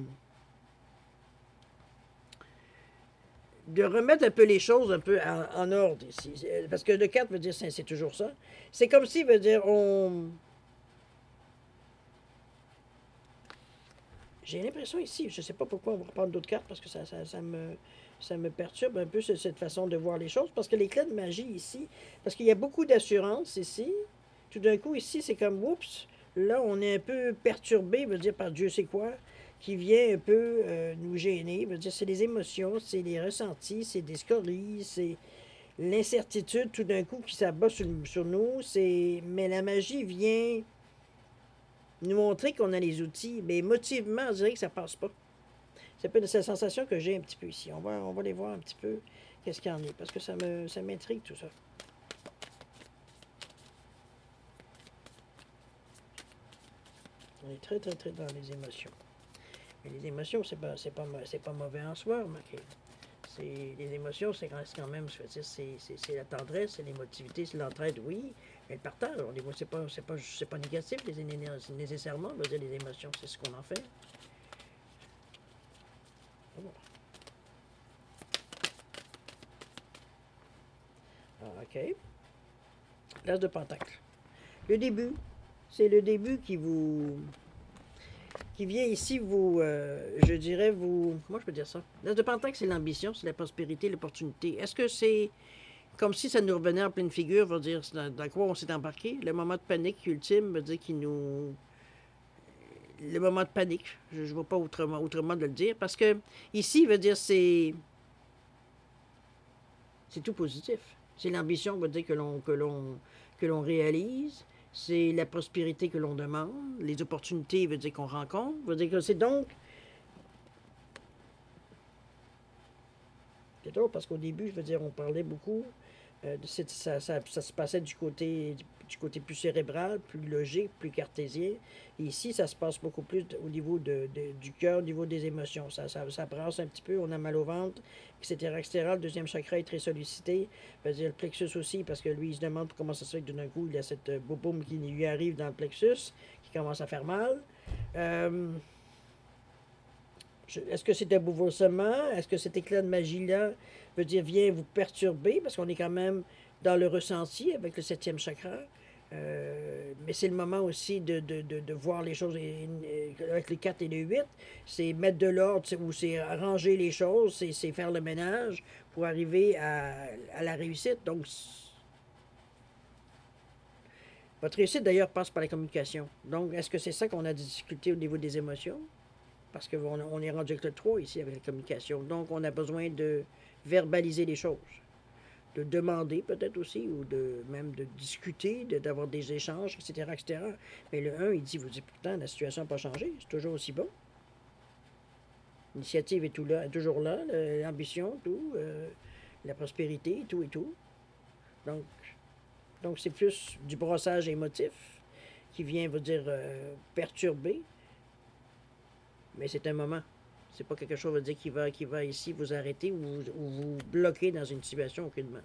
remettre un peu les choses un peu en ordre ici. Parce que le 4 veut dire, c'est toujours ça. C'est comme si, veut dire, j'ai l'impression ici, je ne sais pas pourquoi on va reprendre d'autres cartes, parce que ça me perturbe un peu cette façon de voir les choses, parce que les clés de magie ici, parce qu'il y a beaucoup d'assurance ici, tout d'un coup ici, c'est comme, oups, là, on est un peu perturbé, veut dire, par Dieu sait quoi, qui vient un peu nous gêner, veut dire, c'est les émotions, c'est les ressentis, c'est des scories, c'est l'incertitude tout d'un coup qui s'abat sur nous, mais la magie vient nous montrer qu'on a les outils, mais émotivement, on dirait que ça passe pas. C'est un peu de cette sensation que j'ai un petit peu ici. On va aller voir un petit peu qu'est-ce qu'il y en est, parce que ça m'intrigue tout ça. On est très, très, très dans les émotions. Mais les émotions, c'est pas mauvais en soi, remarquez. Les émotions, c'est quand même, c'est la tendresse, c'est l'émotivité, c'est l'entraide, oui, mais le partage, c'est pas négatif, nécessairement, on va dire les émotions, c'est ce qu'on en fait. Ah, OK. L'as de pentacle. Le début, c'est le début qui vient ici je dirais comment je peux dire ça? L'as de pentacle, c'est l'ambition, c'est la prospérité, l'opportunité. Est-ce que c'est comme si ça nous revenait en pleine figure, veut dire dans quoi on s'est embarqué? Le moment de panique ultime veut dire le moment de panique, je ne vois pas autrement de le dire, parce que ici, veut dire c'est tout positif. C'est l'ambition, veut dire que l'on réalise. C'est la prospérité que l'on demande. Les opportunités, veut dire qu'on rencontre. Veut dire que c'est donc... C'est drôle parce qu'au début, je veux dire, on parlait beaucoup. Ça se passait du côté plus cérébral, plus logique, plus cartésien. Et ici, ça se passe beaucoup plus au niveau du cœur, au niveau des émotions. Ça brasse un petit peu, on a mal au ventre, etc., etc. Le deuxième chakra est très sollicité. Je veux dire, le plexus aussi, parce que lui, il se demande comment ça se fait que d'un coup, il y a cette boum qui lui arrive dans le plexus, qui commence à faire mal. Est-ce que c'est un bouleversement? Est-ce que cet éclat de magie-là veut dire vient vous perturber? Parce qu'on est quand même dans le ressenti avec le septième chakra. Mais c'est le moment aussi de voir les choses avec les 4 et les 8. C'est mettre de l'ordre, ou c'est arranger les choses, c'est faire le ménage pour arriver à la réussite. Donc, votre réussite d'ailleurs passe par la communication. Donc, est-ce que c'est ça qu'on a des difficultés au niveau des émotions? Parce qu'on est rendu avec le 3 ici, avec la communication. Donc, on a besoin de verbaliser les choses, de demander peut-être aussi, ou même de discuter, d'avoir des échanges, etc., etc. Mais le 1, il dit, vous dites, pourtant, la situation n'a pas changé, c'est toujours aussi bon. L'initiative est toujours là, l'ambition, tout, la prospérité, tout et tout. Donc c'est plus du brossage émotif qui vient, vous dire, perturber. Mais c'est un moment. C'est pas quelque chose, veut dire, qui va ici vous arrêter ou vous bloquer dans une situation aucunement.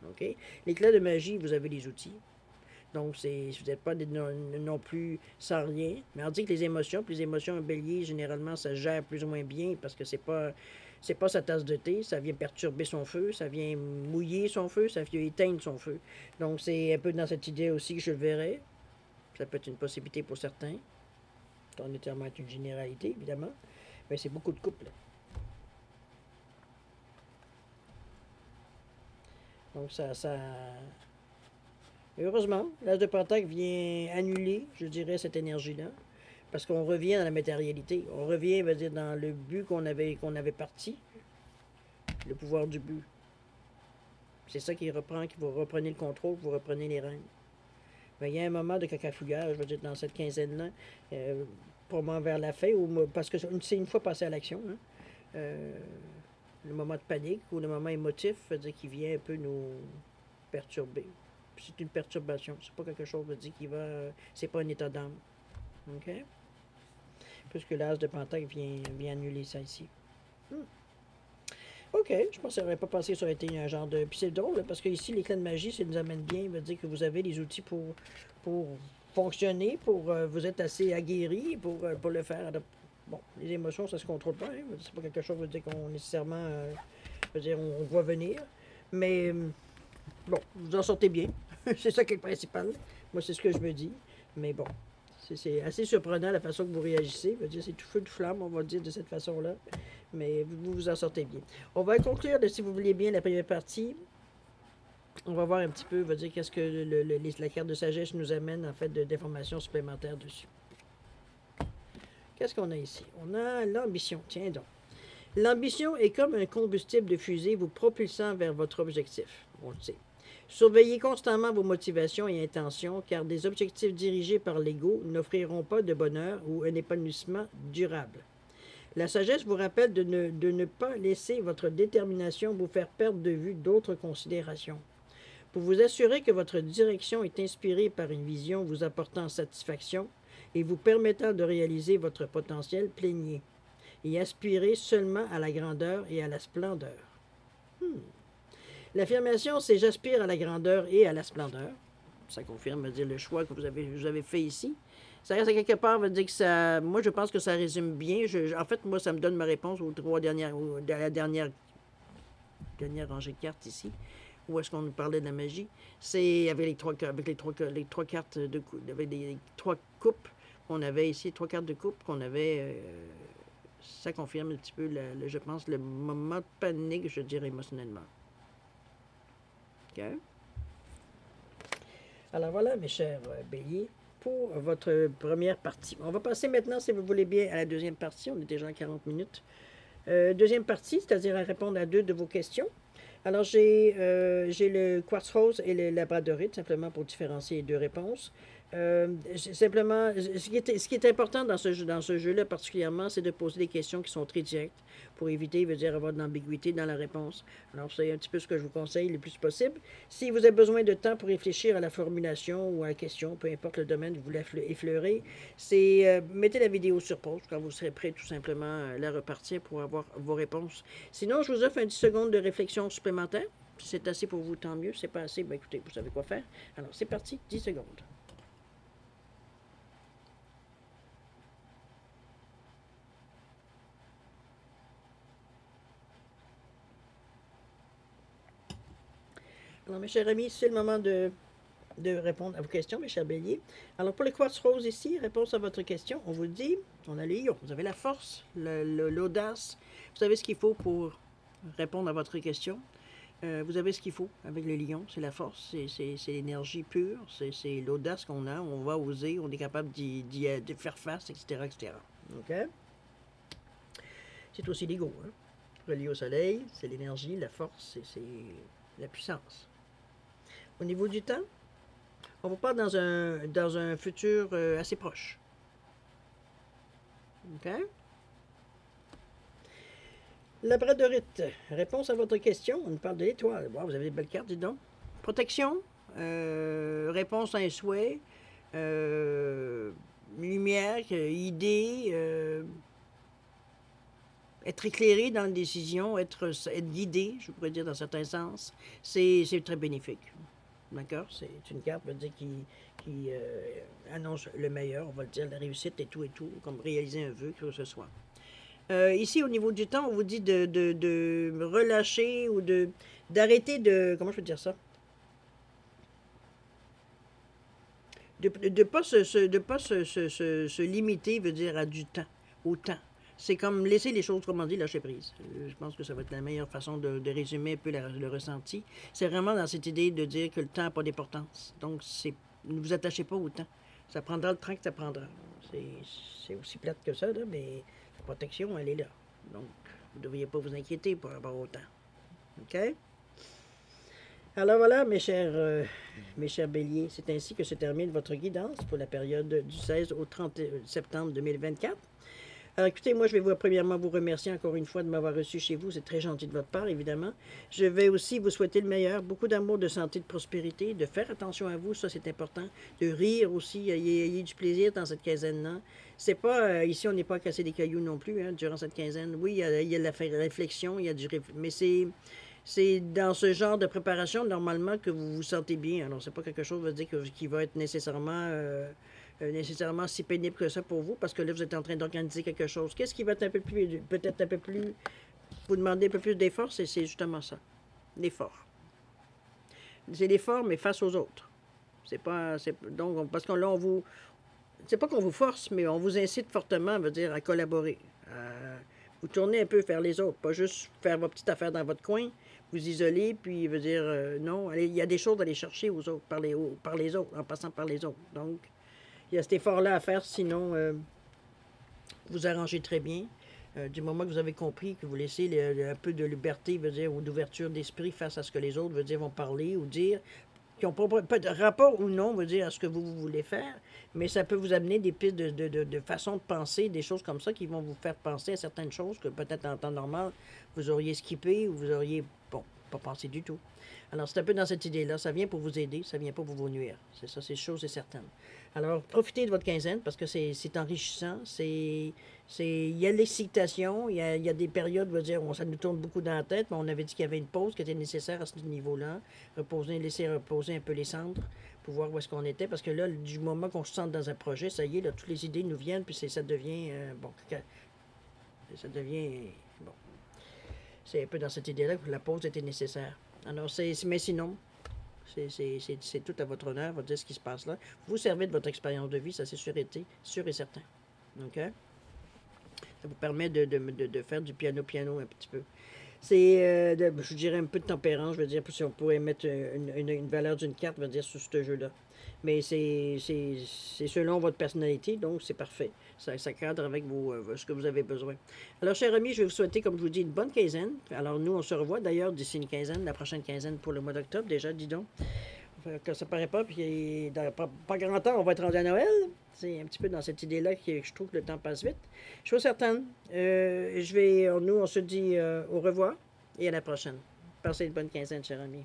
OK? L'éclat de magie, vous avez les outils. Donc, vous n'êtes pas non plus sans rien. Mais on dit que les émotions en bélier, généralement, ça gère plus ou moins bien parce que c'est pas sa tasse de thé. Ça vient perturber son feu, ça vient mouiller son feu, ça vient éteindre son feu. Donc, c'est un peu dans cette idée aussi que je le verrais. Ça peut être une possibilité pour certains. On est tellement une généralité, évidemment. Mais c'est beaucoup de couples. Donc, heureusement, l'âge de Pentacle vient annuler, je dirais, cette énergie-là. Parce qu'on revient dans la matérialité. On revient, veut dire, dans le but qu'on avait parti. Le pouvoir du but. C'est ça qui reprend, que vous reprenez le contrôle, vous reprenez les rênes. Mais il y a un moment de cacafouillage, je veux dire, dans cette quinzaine-là, probablement vers la fin, parce que c'est une fois passé à l'action, hein, le moment de panique ou le moment émotif, veut dire, qui vient un peu nous perturber. C'est une perturbation, c'est pas quelque chose, veut dire, c'est pas un état d'âme. OK? puisque l'as de Pentacle vient annuler ça ici. OK, je pense que ça n'aurait pas passé, ça aurait été un genre de... Puis c'est drôle, parce que ici, l'éclat de magie, ça nous amène bien, veut dire que vous avez les outils pour fonctionner, vous êtes assez aguerri pour le faire. Bon, les émotions, ça se contrôle pas, hein, c'est pas quelque chose, veut dire qu'on nécessairement, veut dire, on voit venir, mais bon, vous en sortez bien, c'est ça qui est le principal, moi c'est ce que je me dis, mais bon, c'est assez surprenant la façon que vous réagissez, veut dire, c'est tout feu de flamme, on va dire de cette façon-là, mais vous vous en sortez bien. On va conclure, si vous voulez bien, la première partie. On va voir un petit peu, veut dire, qu'est-ce que la carte de sagesse nous amène, en fait, d'informations supplémentaires dessus. Qu'est-ce qu'on a ici? On a l'ambition. Tiens donc. L'ambition est comme un combustible de fusée vous propulsant vers votre objectif. On le sait. Surveillez constamment vos motivations et intentions, car des objectifs dirigés par l'ego n'offriront pas de bonheur ou un épanouissement durable. La sagesse vous rappelle de ne pas laisser votre détermination vous faire perdre de vue d'autres considérations. Pour vous assurer que votre direction est inspirée par une vision vous apportant satisfaction et vous permettant de réaliser votre potentiel, plaignez et aspirez seulement à la grandeur et à la splendeur. L'affirmation, c'est « j'aspire à la grandeur et à la splendeur ». Ça confirme, veut dire, le choix que vous avez fait ici. Ça reste à quelque part, veut dire que ça... Moi, je pense que ça résume bien. En fait, moi, ça me donne ma réponse aux trois dernières... à la dernière rangée de cartes ici. Où est-ce qu'on nous parlait de la magie? C'est avec les trois cartes de avec les trois coupes qu'on avait ici, trois cartes de coupe qu'on avait. Ça confirme un petit peu, je pense, le moment de panique, je dirais, émotionnellement. OK? Alors voilà, mes chers béliers, pour votre première partie. On va passer maintenant, si vous voulez bien, à la deuxième partie. On est déjà à 40 minutes. Deuxième partie, c'est-à-dire à répondre à 2 de vos questions. Alors, j'ai le quartz rose et le labradorite, simplement pour différencier les 2 réponses. Simplement, ce qui est important dans ce jeu-là particulièrement, c'est de poser des questions qui sont très directes pour éviter, veut dire, avoir de l'ambiguïté dans la réponse. Alors, c'est un petit peu ce que je vous conseille le plus possible. Si vous avez besoin de temps pour réfléchir à la formulation ou à la question, peu importe le domaine que vous voulez effleurer, c'est mettez la vidéo sur pause quand vous serez prêt tout simplement à la repartir pour avoir vos réponses. Sinon, je vous offre un 10 secondes de réflexion supplémentaire. Si c'est assez pour vous, tant mieux. Si c'est pas assez, ben écoutez, vous savez quoi faire. Alors, c'est parti, 10 secondes. Alors, mes chers amis, c'est le moment de répondre à vos questions, mes chers béliers. Alors, pour le quartz rose ici, réponse à votre question, on vous dit, on a les lions, vous avez la force, l'audace, vous savez ce qu'il faut pour répondre à votre question. Vous avez ce qu'il faut avec le lion, c'est la force, c'est l'énergie pure, c'est l'audace qu'on a, on va oser, on est capable de faire face, etc., etc. OK? C'est aussi l'ego, hein? Relié au soleil, c'est l'énergie, la force, c'est la puissance. Au niveau du temps, on va pas dans un futur assez proche. OK? Labradorite, réponse à votre question. On nous parle de l'étoile. Wow, vous avez des belles cartes, dis donc. Protection, réponse à un souhait, lumière, idée, être éclairé dans la décision, être guidé, je pourrais dire dans certains sens. C'est très bénéfique. D'accord? C'est une carte, veut dire, qui annonce le meilleur, on va le dire, la réussite et tout, comme réaliser un vœu, que ce soit. Ici, au niveau du temps, on vous dit de relâcher ou d'arrêter de... Comment je peux dire ça? De pas se limiter, veut dire, à du temps, au temps. C'est comme laisser les choses, comment dire, lâcher prise. Je pense que ça va être la meilleure façon de résumer un peu le ressenti. C'est vraiment dans cette idée de dire que le temps n'a pas d'importance. Donc, ne vous attachez pas au temps. Ça prendra le temps que ça prendra. C'est aussi plate que ça, là, mais la protection, elle est là. Donc, vous ne devriez pas vous inquiéter par rapport au temps. OK? Alors voilà, mes chers béliers, c'est ainsi que se termine votre guidance pour la période du 16 au 30 septembre 2024. Alors écoutez, moi je vais premièrement vous remercier encore une fois de m'avoir reçu chez vous. C'est très gentil de votre part, évidemment. Je vais aussi vous souhaiter le meilleur, beaucoup d'amour, de santé, de prospérité, de faire attention à vous, ça c'est important. De rire aussi, ayez du plaisir dans cette quinzaine-là. C'est pas, ici, on n'est pas à casser des cailloux non plus, hein, durant cette quinzaine. Oui, il y a de la réflexion, il y a mais c'est dans ce genre de préparation, normalement, que vous vous sentez bien. Alors, c'est pas quelque chose, dire, qui va être nécessairement si pénible que ça pour vous, parce que là, vous êtes en train d'organiser quelque chose. Qu'est-ce qui va être un peu plus, peut-être un peu plus, vous demander un peu plus d'effort, c'est justement ça, l'effort. C'est l'effort, mais face aux autres. C'est pas, donc, parce que là, c'est pas qu'on vous force, mais on vous incite fortement, veut dire, à collaborer. Vous tournez un peu vers les autres, pas juste faire votre petite affaire dans votre coin, vous isoler, puis veut dire, non, il y a des choses à aller chercher aux autres, par les autres, en passant par les autres. Donc, il y a cet effort-là à faire, sinon, vous arrangez très bien. Du moment que vous avez compris que vous laissez un peu de liberté, veut dire, ou d'ouverture d'esprit face à ce que les autres, veut dire, vont parler ou dire, qui n'ont pas de rapport ou non, veut dire, à ce que vous voulez faire, mais ça peut vous amener des pistes de façon de penser, des choses comme ça qui vont vous faire penser à certaines choses que peut-être en temps normal, vous auriez skippé ou vous auriez, bon, pas pensé du tout. Alors, c'est un peu dans cette idée-là. Ça vient pour vous aider, ça vient pas pour vous nuire. C'est ça, c'est chose et certaine. Alors, profitez de votre quinzaine parce que c'est enrichissant. Il y a l'excitation, il y a des périodes, veut dire, où ça nous tourne beaucoup dans la tête, mais on avait dit qu'il y avait une pause qui était nécessaire à ce niveau-là. Laisser reposer un peu les cendres pour voir où est-ce qu'on était. Parce que là, du moment qu'on se sente dans un projet, ça y est, là, toutes les idées nous viennent, puis ça devient, bon, ça devient, bon, c'est un peu dans cette idée-là que la pause était nécessaire. Alors, mais sinon, c'est tout à votre honneur, vous dire ce qui se passe là. Vous servez de votre expérience de vie, ça c'est sûr et certain. OK? Ça vous permet de faire du piano un petit peu. C'est, je dirais, un peu de tempérance, je veux dire, si on pourrait mettre une valeur d'une carte, je veux dire, sur ce jeu-là. Mais c'est selon votre personnalité, donc c'est parfait. Ça cadre avec ce que vous avez besoin. Alors, chers amis, je vais vous souhaiter, comme je vous dis, une bonne quinzaine. Alors, nous, on se revoit d'ailleurs d'ici une quinzaine, la prochaine quinzaine pour le mois d'octobre, déjà, dis donc. Que ça paraît pas, puis dans pas grand temps, on va être rendu à Noël. C'est un petit peu dans cette idée-là que je trouve que le temps passe vite. Je suis certaine. Nous, on se dit au revoir et à la prochaine. Passez une bonne quinzaine, chers amis.